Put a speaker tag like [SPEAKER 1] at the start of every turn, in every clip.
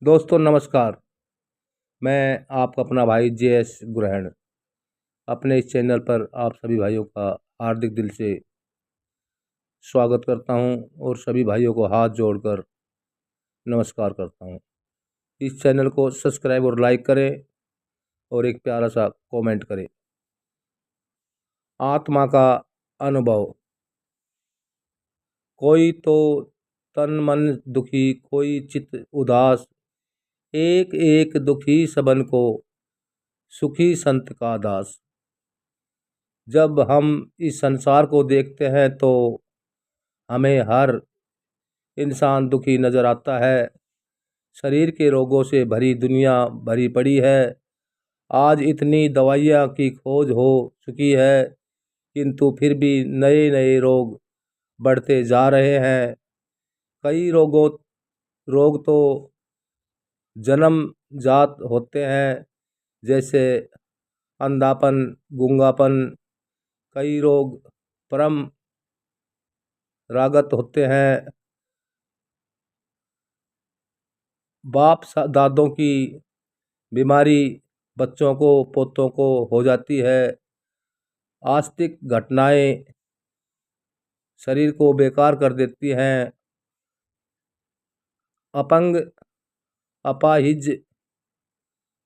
[SPEAKER 1] दोस्तों नमस्कार। मैं आपका अपना भाई जे.एस. ग्रहण अपने इस चैनल पर आप सभी भाइयों का हार्दिक दिल से स्वागत करता हूं और सभी भाइयों को हाथ जोड़कर नमस्कार करता हूं। इस चैनल को सब्सक्राइब और लाइक करें और एक प्यारा सा कमेंट करें। आत्मा का अनुभव। कोई तो तन मन दुखी, कोई चित्त उदास, एक एक दुखी सबन को सुखी संत का दास। जब हम इस संसार को देखते हैं तो हमें हर इंसान दुखी नज़र आता है। शरीर के रोगों से भरी दुनिया भरी पड़ी है। आज इतनी दवाइयाँ की खोज हो चुकी है, किंतु फिर भी नए नए रोग बढ़ते जा रहे हैं। कई रोग तो जन्म जात होते हैं, जैसे अंधापन, गूंगापन। कई रोग परम रागत होते हैं। दादों की बीमारी बच्चों को पोतों को हो जाती है। आस्तिक घटनाएं शरीर को बेकार कर देती हैं। अपंग अपाहिज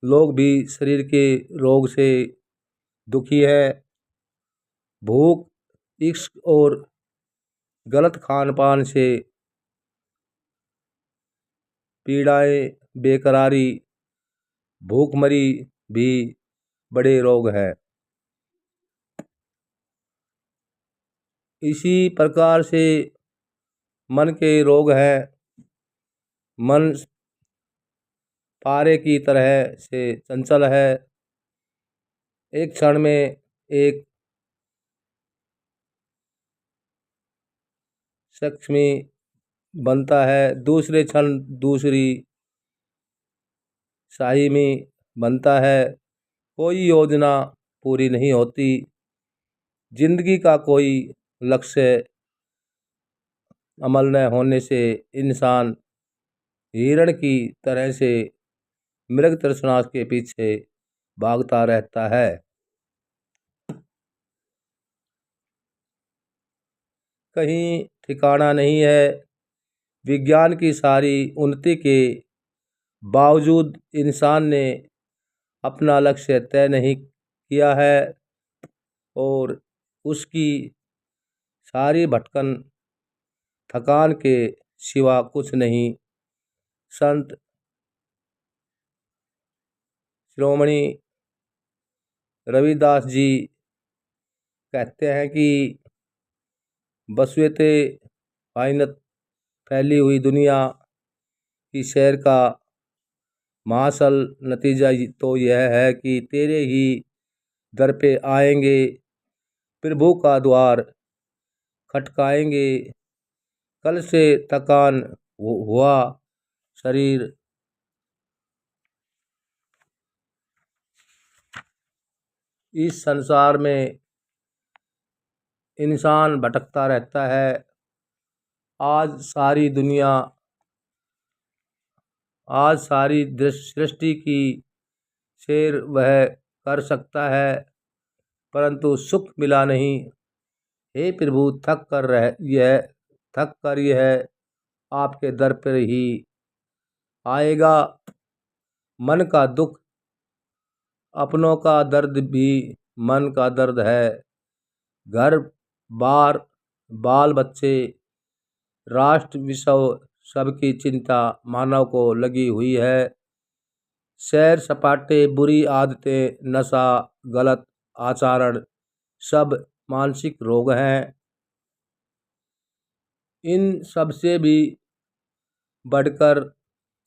[SPEAKER 1] लोग भी शरीर के रोग से दुखी है। भूख, इश्क और गलत खान पान से पीड़ाएं, बेकरारी, भूखमरी भी बड़े रोग हैं। इसी प्रकार से मन के रोग हैं। मन पारे की तरह से चंचल है। एक क्षण में एक शख्स में बनता है, दूसरे क्षण दूसरी शाही में बनता है। कोई योजना पूरी नहीं होती। जिंदगी का कोई लक्ष्य अमल न होने से इंसान हिरण की तरह से मृग तृष्णा के पीछे भागता रहता है। कहीं ठिकाना नहीं है। विज्ञान की सारी उन्नति के बावजूद इंसान ने अपना लक्ष्य तय नहीं किया है और उसकी सारी भटकन थकान के सिवा कुछ नहीं। संत शिरोमणि रविदास जी कहते हैं कि बसवेते आइनत फैली हुई दुनिया की सैर का महासल नतीजा तो यह है कि तेरे ही दर पे आएंगे, प्रभु का द्वार खटकाएंगे। कल से थकान हुआ शरीर, इस संसार में इंसान भटकता रहता है। आज सारी सृष्टि की सैर वह कर सकता है, परंतु सुख मिला नहीं। हे प्रभु, थक कर यह आपके दर पर ही आएगा। मन का दुख, अपनों का दर्द भी मन का दर्द है। घर बार, बाल बच्चे, राष्ट्र विश्व, सबकी चिंता मानव को लगी हुई है। सैर सपाटे, बुरी आदतें, नशा, गलत आचरण सब मानसिक रोग हैं। इन सब से भी बढ़कर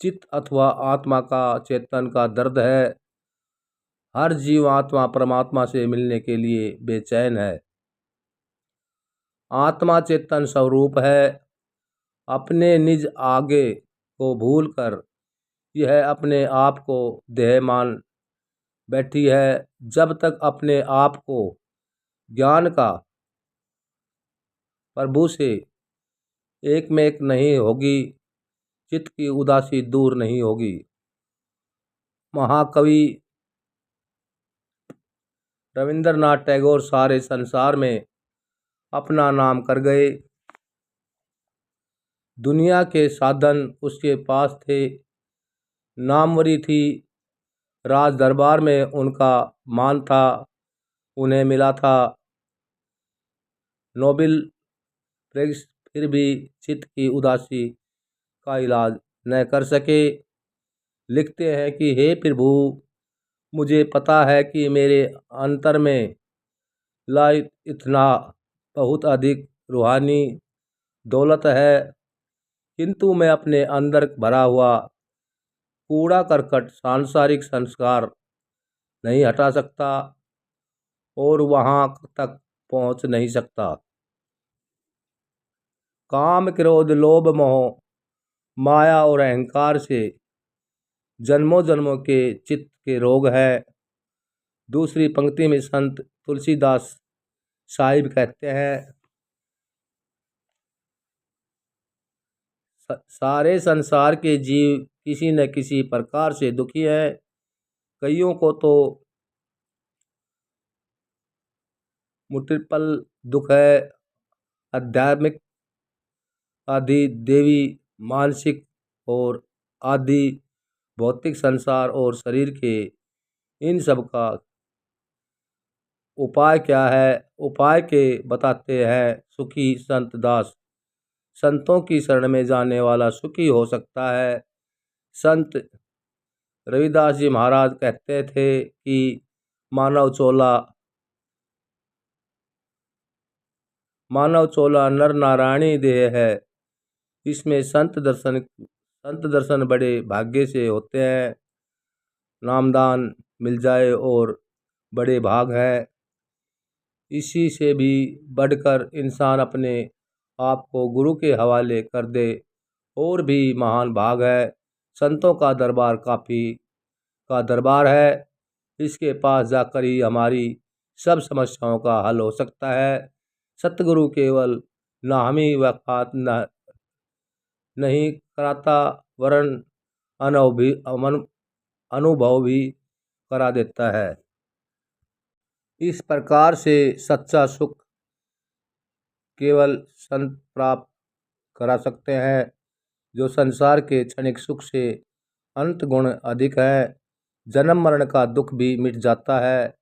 [SPEAKER 1] चित्त अथवा आत्मा का, चेतन का दर्द है। हर जीव आत्मा परमात्मा से मिलने के लिए बेचैन है। आत्मा चेतन स्वरूप है। अपने निज आगे को भूलकर यह अपने आप को देह मान बैठी है। जब तक अपने आप को ज्ञान का प्रभु से एक में एक नहीं होगी, चित्त की उदासी दूर नहीं होगी। महाकवि रविंद्रनाथ टैगोर सारे संसार में अपना नाम कर गए। दुनिया के साधन उसके पास थे, नामवरी थी, राज दरबार में उनका मान था, उन्हें मिला था नोबेल प्राइज, फिर भी चित्त की उदासी का इलाज न कर सके। लिखते हैं कि हे प्रभु, मुझे पता है कि मेरे अंतर में ला इतना बहुत अधिक रूहानी दौलत है, किंतु मैं अपने अंदर भरा हुआ कूड़ा करकट सांसारिक संस्कार नहीं हटा सकता और वहां तक पहुंच नहीं सकता। काम, क्रोध, लोभ, मोह, माया और अहंकार से जन्मों जन्मों के चित्त के रोग है। दूसरी पंक्ति में संत तुलसीदास साहिब कहते हैं, सारे संसार के जीव किसी न किसी प्रकार से दुखी हैं। कईयों को तो मुट्रिपल दुख है, आध्यात्मिक, आदि देवी मानसिक और आदि भौतिक संसार और शरीर के। इन सब का उपाय क्या है? उपाय के बताते हैं सुखी संत दास। संतों की शरण में जाने वाला सुखी हो सकता है। संत रविदास जी महाराज कहते थे कि मानव चोला नर नारायणी देह है। इसमें संत दर्शन बड़े भाग्य से होते हैं। नामदान मिल जाए और बड़े भाग है। इसी से भी बढ़कर इंसान अपने आप को गुरु के हवाले कर दे और भी महान भाग है। संतों का दरबार काफ़ी का दरबार है। इसके पास जाकर ही हमारी सब समस्याओं का हल हो सकता है। सतगुरु केवल नामी वक़ात नहीं कराता, वरन अनुभव भी करा देता है। इस प्रकार से सच्चा सुख केवल संत प्राप्त करा सकते हैं। जो संसार के क्षणिक सुख से अंत गुण अधिक है। जन्म मरण का दुख भी मिट जाता है।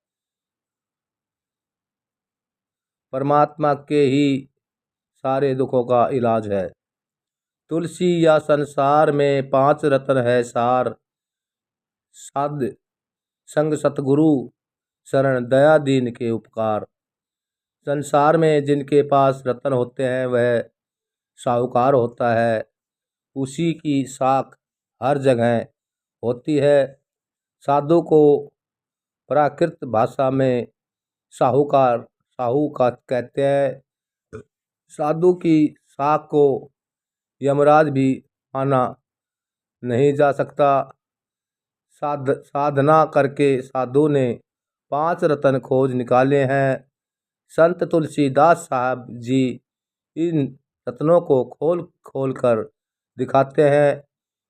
[SPEAKER 1] परमात्मा के ही सारे दुखों का इलाज है। तुलसी या संसार में 5 रत्न है सार, साध संग सतगुरु शरण दया दीन के उपकार। संसार में जिनके पास रत्न होते हैं वह साहूकार होता है। उसी की साख हर जगह होती है। साधु को प्राकृत भाषा में साहू का कहते हैं। साधु की साख को यमराज भी माना नहीं जा सकता। साधना करके साधु ने 5 रत्न खोज निकाले हैं। संत तुलसीदास साहब जी इन रत्नों को खोल खोल कर दिखाते हैं,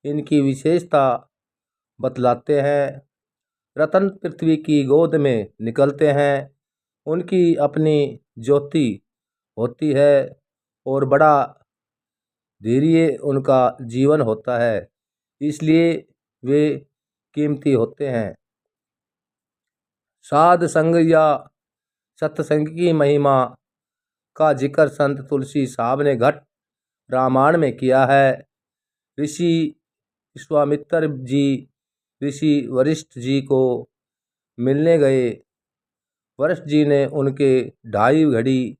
[SPEAKER 1] इनकी विशेषता बतलाते हैं। रतन पृथ्वी की गोद में निकलते हैं, उनकी अपनी ज्योति होती है और बड़ा धैर्य उनका जीवन होता है, इसलिए वे कीमती होते हैं। साध संग या सत्संग की महिमा का जिक्र संत तुलसी साहब ने घट रामायण में किया है। ऋषि विश्वामित्र जी ऋषि वशिष्ठ जी को मिलने गए। वशिष्ठ जी ने उनके 2.5 घड़ी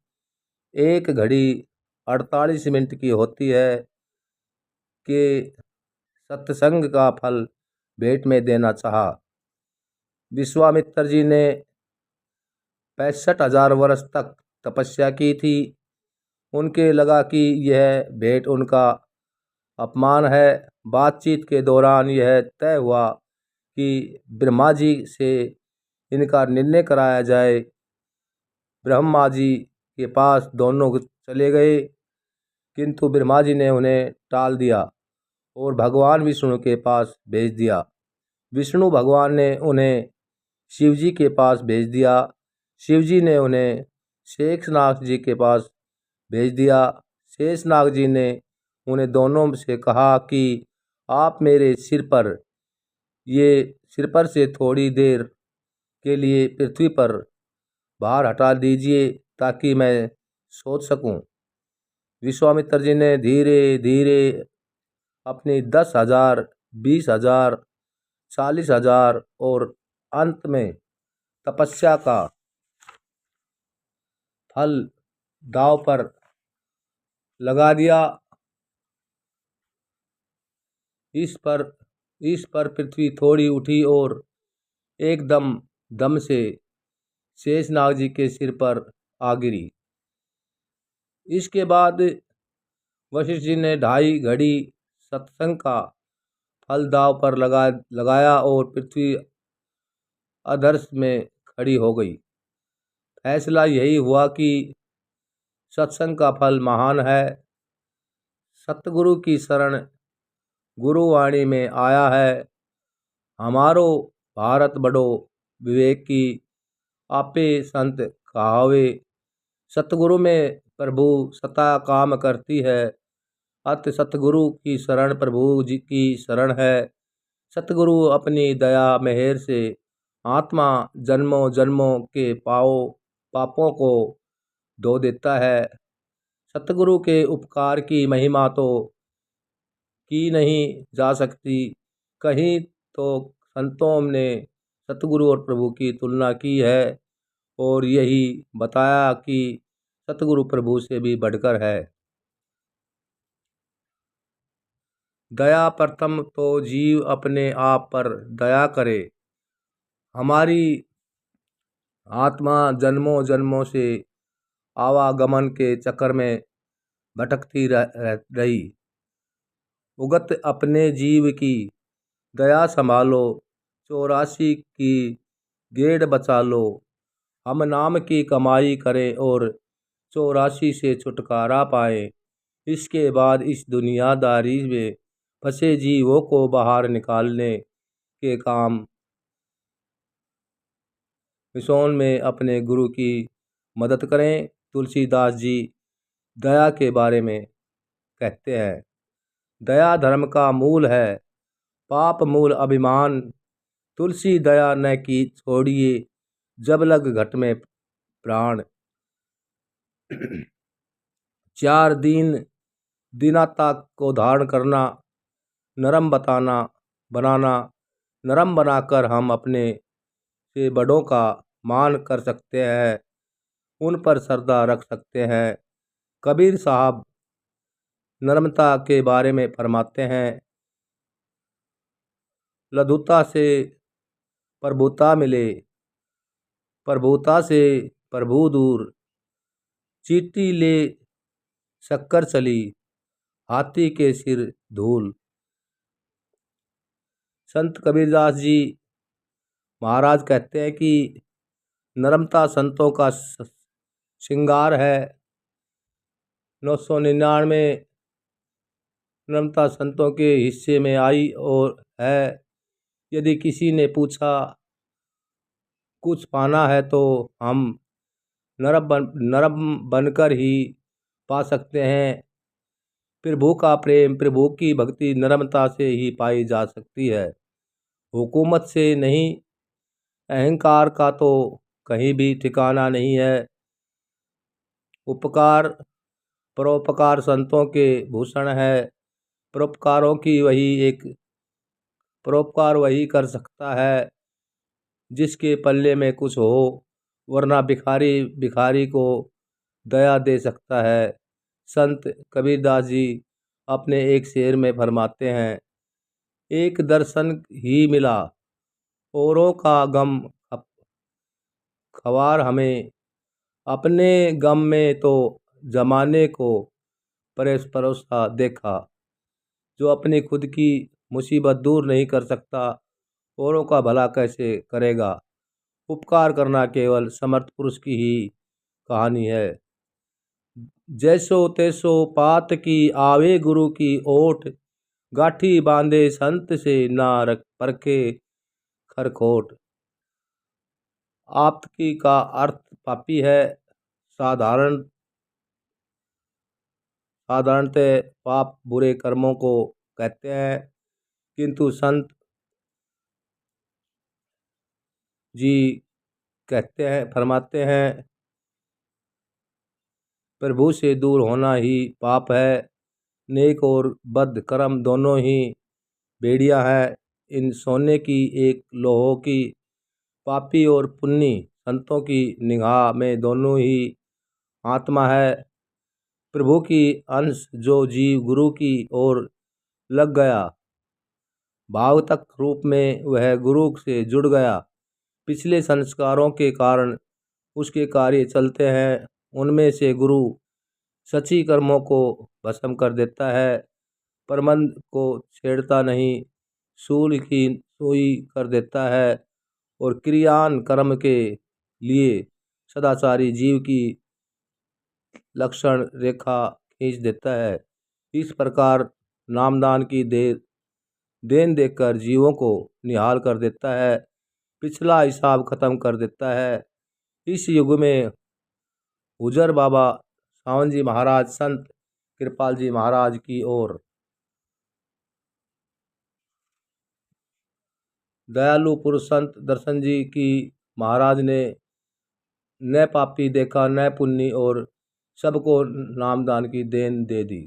[SPEAKER 1] 1 घड़ी 48 मिनट की होती है कि सत्संग का फल भेंट में देना चाहा। विश्वामित्र जी ने 65,000 वर्ष तक तपस्या की थी। उनके लगा कि यह भेंट उनका अपमान है। बातचीत के दौरान यह तय हुआ कि ब्रह्मा जी से इनका निर्णय कराया जाए। ब्रह्मा जी के पास दोनों चले गए, किंतु ब्रह्मा जी ने उन्हें टाल दिया और भगवान विष्णु के पास भेज दिया। विष्णु भगवान ने उन्हें शिवजी के पास भेज दिया। शिवजी ने उन्हें शेषनाग जी के पास भेज दिया। शेषनाग जी ने उन्हें दोनों से कहा कि आप मेरे सिर पर से थोड़ी देर के लिए पृथ्वी पर भार हटा दीजिए ताकि मैं सोच सकूं। विश्वामित्र जी ने धीरे धीरे अपनी 10,000, 20,000, 40,000 और अंत में तपस्या का फल दांव पर लगा दिया। इस पर पृथ्वी थोड़ी उठी और एकदम दम से शेषनाग जी के सिर पर आ गिरी। इसके बाद वशिष्ठ जी ने 2.5 घड़ी सत्संग का फल दांव पर लगाया और पृथ्वी अधर्ष में खड़ी हो गई। फैसला यही हुआ कि सत्संग का फल महान है। सतगुरु की शरण गुरुवाणी में आया है। हमारो भारत बड़ो विवेक की आपे संत कहावे। सतगुरु में प्रभु सता काम करती है। अत सतगुरु की शरण प्रभु जी की शरण है। सतगुरु अपनी दया मेहर से आत्मा जन्मों जन्मों के पापों को धो देता है। सतगुरु के उपकार की महिमा तो की नहीं जा सकती। कहीं तो संतों ने सतगुरु और प्रभु की तुलना की है और यही बताया कि सतगुरु प्रभु से भी बढ़कर है। दया प्रथम तो जीव अपने आप पर दया करे। हमारी आत्मा जन्मों जन्मों से आवागमन के चक्कर में भटकती रही। उगत अपने जीव की दया संभालो। 84 की गेड़ बचा लो। हम नाम की कमाई करें और 84 से छुटकारा पाएं। इसके बाद इस दुनियादारी में फंसे जीवों को बाहर निकालने के काम मिशन में अपने गुरु की मदद करें। तुलसीदास जी दया के बारे में कहते हैं, दया धर्म का मूल है, पाप मूल अभिमान। तुलसी दया न की छोड़िए, जब लग घट में प्राण। 4 दीनता को धारण करना, नरम बनाना। नरम बनाकर हम अपने से बड़ों का मान कर सकते हैं, उन पर श्रद्धा रख सकते हैं। कबीर साहब नर्मता के बारे में फरमाते हैं, लघुता से प्रभुता मिले, प्रभुता से प्रभु दूर। चीटी ले शक्कर चली, हाथी के सिर धूल। संत कबीरदास जी महाराज कहते हैं कि नर्मता संतों का श्रृंगार है। 999 नर्मता संतों के हिस्से में आई और है। यदि किसी ने पूछा कुछ पाना है तो हम नरम बनकर ही पा सकते हैं। प्रभु का प्रेम, प्रभु की भक्ति नर्मता से ही पाई जा सकती है, हुकूमत से नहीं। अहंकार का तो कहीं भी ठिकाना नहीं है। उपकार परोपकार संतों के भूषण है। परोपकार वही कर सकता है जिसके पल्ले में कुछ हो, वरना भिखारी को दया दे सकता है। संत कबीरदास जी अपने एक शेर में फरमाते हैं, एक दर्शन ही मिला, औरों का गम खवार हमें। अपने गम में तो जमाने को परोसा देखा। जो अपनी खुद की मुसीबत दूर नहीं कर सकता, औरों का भला कैसे करेगा। उपकार करना केवल समर्थ पुरुष की ही कहानी है। जैसो तैसो पात की आवे गुरु की ओट, गाठी बांधे संत से ना परखे खरखोट। आपकी का अर्थ पापी है। साधारणतः पाप बुरे कर्मों को कहते हैं, किंतु संत जी कहते हैं, फरमाते हैं, प्रभु से दूर होना ही पाप है। नेक और बद कर्म दोनों ही भेड़िया है। इन सोने की एक लोहों की पापी और पुण्य संतों की निगाह में दोनों ही आत्मा है। प्रभु की अंश जो जीव गुरु की ओर लग गया, भाव तक रूप में वह गुरु से जुड़ गया। पिछले संस्कारों के कारण उसके कार्य चलते हैं। उनमें से गुरु सच्ची कर्मों को भस्म कर देता है, प्रबंध को छेड़ता नहीं, सूल की सुई कर देता है और क्रियान कर्म के लिए सदाचारी जीव की लक्षण रेखा खींच देता है। इस प्रकार नामदान की देन देकर जीवों को निहाल कर देता है, पिछला हिसाब खत्म कर देता है। इस युग में हुजर बाबा सावन जी महाराज, संत कृपाल जी महाराज की ओर दयालु पुरुष संत दर्शन जी की महाराज ने न पापी देखा न पुण्य और सबको नामदान की देन दे दी।